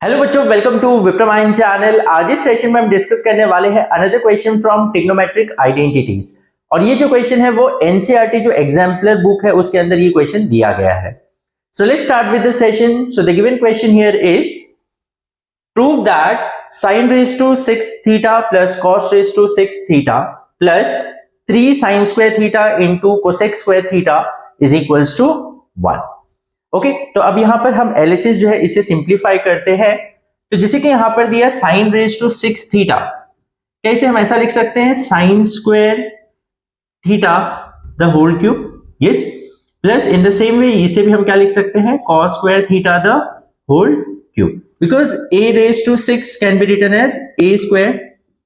Hello बच्चों, welcome to विप्रमाइन channel. आज इस सेशन में हम डिस्कस करने वाले हैं another question from trigonometric identities. और ये जो क्वेश्चन है वो एनसीईआरटी जो एग्जाम्पलर बुक है उसके अंदर ये क्वेश्चन दिया गया है। So let's start with the session. So the given question here is prove that sin raised to 6 theta plus cos raised to 6 theta plus 3 sin square theta into cosec square theta is equals to 1। Okay तो अब यहां पर हम LHS जो है इसे simplify करते हैं। तो जैसे कि यहां पर दिया sin raised to 6 थीटा, कैसे हम ऐसा लिख सकते हैं sin square theta the whole cube, yes, plus in the same way इसे भी हम क्या लिख सकते हैं cos square theta the whole cube, because a raised to 6 can be written as a square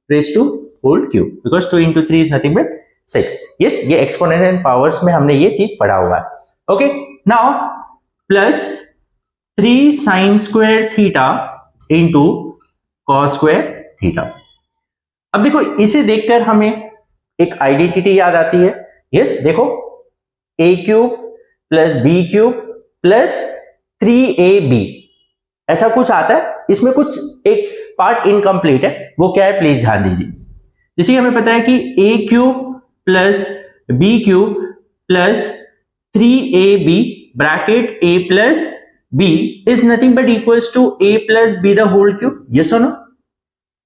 raised to whole cube because 2 into 3 is nothing but 6। yes, ये exponential powers में हमने ये चीज पढ़ा हुआ है। Okay now plus 3 sin square theta into cos square theta. अब देखो इसे देखकर हमें एक आइडेंटिटी याद आती है। यस देखो a cube plus b cube plus 3ab ऐसा कुछ आता है। इसमें कुछ एक पार्ट इनकम्प्लीट है, वो क्या है प्लीज ध्यान दीजिए। जैसे कि हमें पता है कि a cube plus b cube plus 3ab bracket a plus b is nothing but equals to a plus b the whole cube. Yes और नो?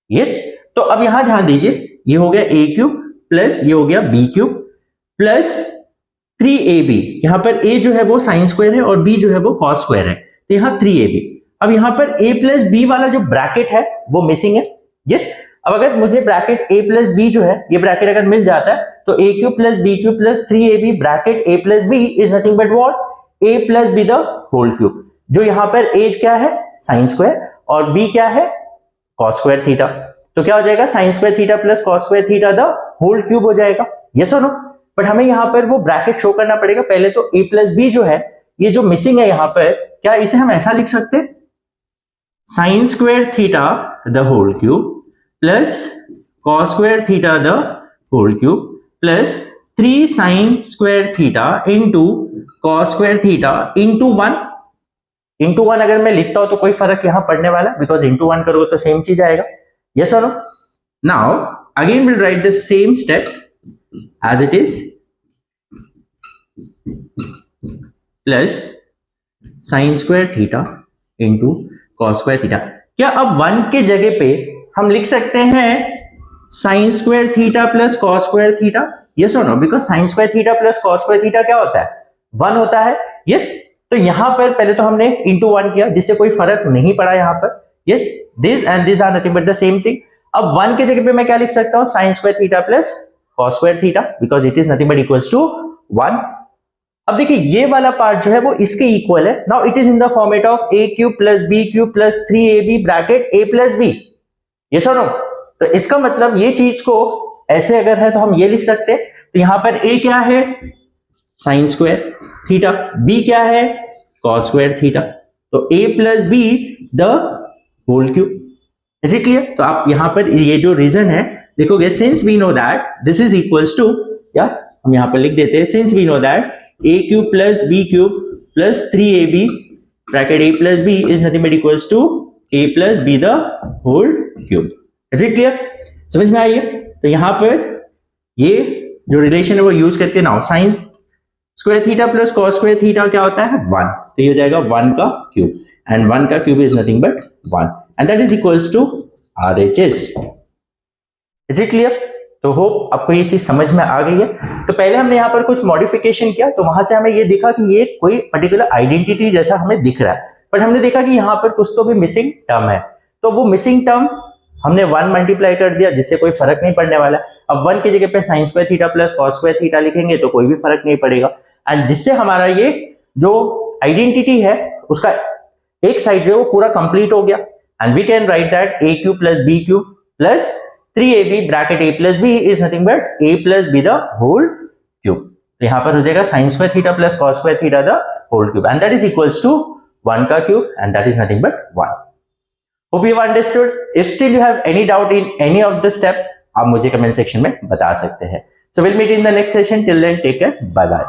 यस। तो अब यहां ध्यान दीजिए, ये हो गया a क्यूब प्लस ये हो गया b क्यूब प्लस 3ab। यहां पर a जो है वो साइन स्क्वायर है और b जो है वो कॉस स्क्वायर है, तो यहां 3ab। अब यहां पर a प्लस बी वाला जो ब्रैकेट है वो मिसिंग है। यस अब अगर मुझे ब्रैकेट a प्लस बी जो है ये ब्रैकेट अगर मिल जाता है तो a cube plus b cube plus 3ab bracket a plus b is nothing but what a plus b the whole cube. जो यहां पर a क्या है साइन स्क्वायर और b क्या है कॉस स्क्वायर थीटा, तो क्या हो जाएगा sine square theta plus cos square theta the whole cube हो जाएगा। यस और नो? बट हमें यहां पर वो ब्रैकेट शो करना पड़ेगा। पहले तो a प्लस b जो है ये जो मिसिंग है यहां पर, क्या इसे हम ऐसा लिख सकते हैं sin square theta the whole cube plus cos square theta the whole cube plus 3 sin square theta into cos square theta into 1। into 1 अगर मैं लिखता हूं तो कोई फर्क यहां पड़ने वाला, बिकॉज into 1 करोगे तो सेम चीज आएगा। यस और no? Now again will write the same step as it is plus sin square theta into cos square theta. क्या अब 1 के जगह पे हम लिख सकते हैं sin square theta plus cos square theta? Yes और no? Because sin square theta plus cos square theta क्या होता है 1 होता है। यस तो यहां पर पहले तो हमने इंटू 1 किया जिससे कोई फर्क नहीं पड़ा यहां पर। Yes this and this are nothing but the same thing. अब 1 के जगह पे मैं क्या लिख सकता हूं sin square theta plus cos square theta because it is nothing but equals to 1। अब देखिए ये वाला पार्ट जो है वो इसके इक्वल है। Now it is in the format of a cube plus b cube plus 3ab bracket a plus b। Yes और नो? तो इसका मतलब ये चीज को ऐसे अगर है तो हम ये लिख सकते हैं। तो यहां पर a क्या है साइन स्क्वायर थीटा, b क्या है कॉस स्क्वायर थीटा, तो a plus b the whole cube. Is it clear? तो आप यहां पर ये जो रीजन है देखोगे, since we know that this is equals to, या हम यहां पर लिख देते हैं since we know that a cube plus b cube plus 3ab bracket a plus b is nothing but equals to a plus b the whole cube. Is it clear? समझ में आई है? तो यहां पर ये जो रिलेशन है वो यूज करके now sine square theta plus cos square theta क्या होता है 1, तो ये हो जाएगा 1 का क्यूब एंड 1 का cube is nothing but 1 and that is equals to RHS। Is it clear? तो होप आपको ये चीज समझ में आ गई है। तो पहले हमने यहाँ पर कुछ मॉडिफिकेशन किया तो वहां से हमें ये दिखा कि ये कोई पर्टिकुलर आइडेंटिटी जैसा हमें दिख रहा है, बट हमने देखा कि यहाँ पर कुछ तो भी मिसिंग टर्म है। तो वो मिसिंग टर्म हमने 1 मल्टीप्लाई कर दिया जिससे कोई फर्क नहीं पड़ने वाला। अब 1 की जगह पे sign square theta plus cos square theta लिखेंगे तो कोई भी फर्क नहीं पड़ेगा एंड जिससे हमारा ये जो आइडेंटिटी है उसका एक साइड जो है वो पूरा कंप्लीट हो गया and we can write that a cube plus b cube plus 3ab bracket a plus b is nothing but a plus b the whole cube. तो यहां पर हो जाएगा sine square theta plus cos square theta the whole cube and that is equals to 1 का cube and that is nothing but 1। Hope you have understood. If still you have any doubt in any of the step आप मुझे comment section में बता सकते हैं। So will meet in the next session. Till then take care, bye bye.